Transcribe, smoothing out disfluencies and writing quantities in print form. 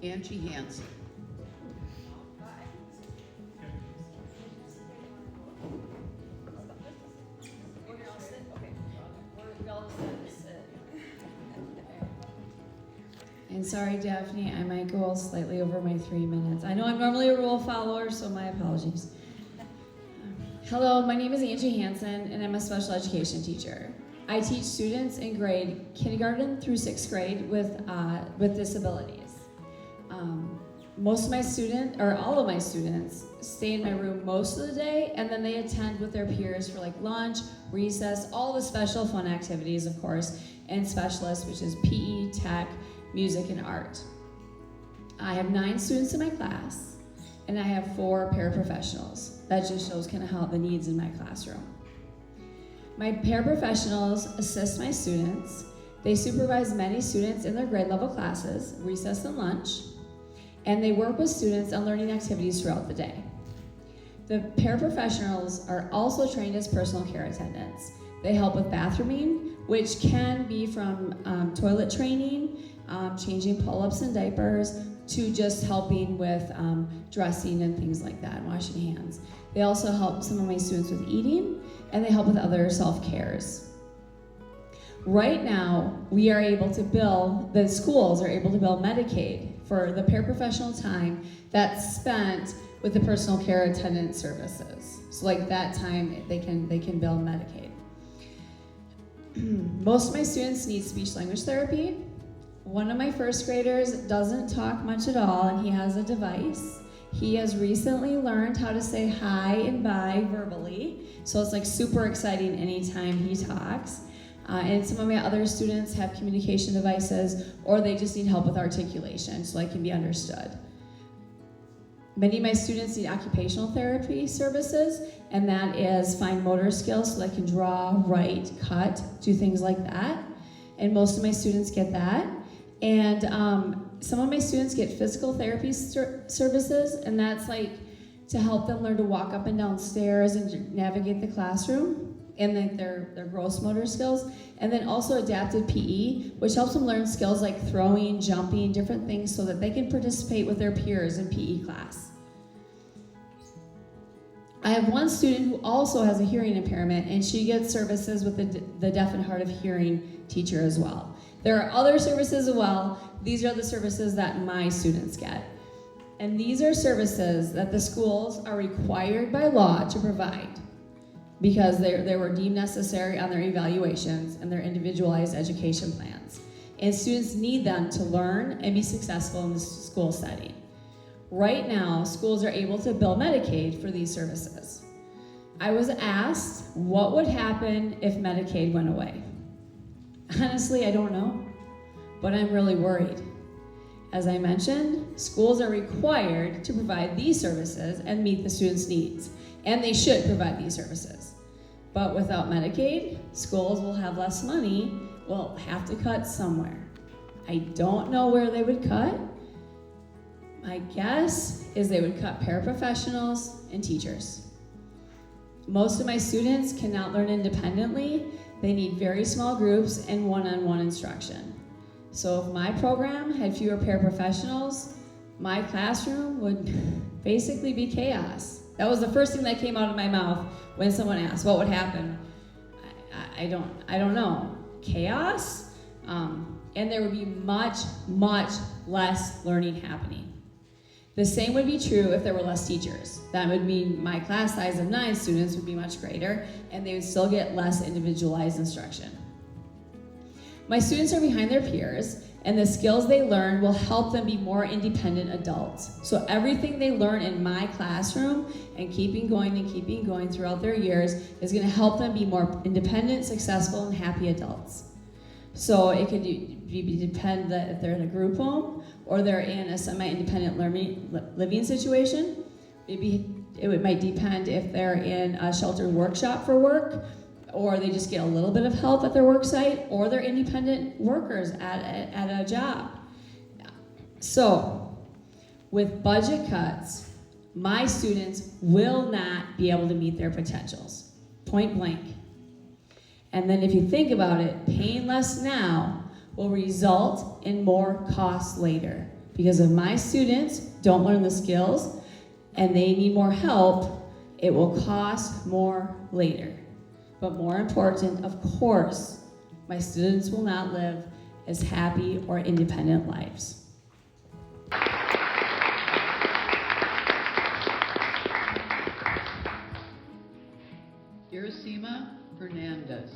Angie Hanson. And sorry, Daphne, I might go slightly over my 3 minutes. I know I'm normally a rule follower, so my apologies. Hello, my name is Angie Hanson, and I'm a special education teacher. I teach students in grade kindergarten through 6th grade with disabilities. Most of my students, or all of my students, stay in my room most of the day, and then they attend with their peers for like lunch, recess, all the special fun activities, of course, and specialists, which is PE, tech, music, and art. I have 9 students in my class, and I have 4 paraprofessionals. That just shows kind of how the needs in my classroom. My paraprofessionals assist my students. They supervise many students in their grade level classes, recess and lunch, and they work with students on learning activities throughout the day. The paraprofessionals are also trained as personal care attendants. They help with bathrooming, which can be from toilet training, changing pull-ups and diapers, to just helping with dressing and things like that, washing hands. They also help some of my students with eating, and they help with other self-cares. Right now, we are able to bill, the schools are able to bill Medicaid for the paraprofessional time that's spent with the personal care attendant services. So like that time, they can bill Medicaid. Most of my students need speech language therapy. One of my first graders doesn't talk much at all, and he has a device. He has recently learned how to say hi and bye verbally, so it's like super exciting anytime he talks. And some of my other students have communication devices, or they just need help with articulation so they can be understood. Many of my students need occupational therapy services, and that is fine motor skills so they can draw, write, cut, do things like that. And most of my students get that. And some of my students get physical therapy services, and that's like to help them learn to walk up and down stairs and navigate the classroom, and then their gross motor skills. And then also adaptive PE, which helps them learn skills like throwing, jumping, different things so that they can participate with their peers in PE class. I have one student who also has a hearing impairment, and she gets services with the deaf and hard of hearing teacher as well. There are other services as well. These are the services that my students get. And these are services that the schools are required by law to provide because they were deemed necessary on their evaluations and their individualized education plans. And students need them to learn and be successful in the school setting. Right now, schools are able to bill Medicaid for these services. I was asked what would happen if Medicaid went away. Honestly, I don't know, but I'm really worried. As I mentioned, schools are required to provide these services and meet the students' needs, and they should provide these services. But without Medicaid, schools will have less money, will have to cut somewhere. I don't know where they would cut. My guess is they would cut paraprofessionals and teachers. Most of my students cannot learn independently. They need very small groups and one-on-one instruction. So if my program had fewer paraprofessionals, my classroom would basically be chaos. That was the first thing that came out of my mouth when someone asked what would happen. I don't know. Chaos? And there would be much, much less learning happening. The same would be true if there were less teachers. That would mean my class size of 9 students would be much greater, and they would still get less individualized instruction. My students are behind their peers, and the skills they learn will help them be more independent adults. So everything they learn in my classroom and keeping going throughout their years is going to help them be more independent, successful, and happy adults. So it could depend if they're in a group home or they're in a semi-independent living situation. Maybe it might depend if they're in a sheltered workshop for work, or they just get a little bit of help at their work site, or they're independent workers at a job. So, with budget cuts, my students will not be able to meet their potentials, point blank. And then if you think about it, paying less now will result in more costs later. Because if my students don't learn the skills and they need more help, it will cost more later. But more important, of course, my students will not live as happy or independent lives. Iracema Hernandez.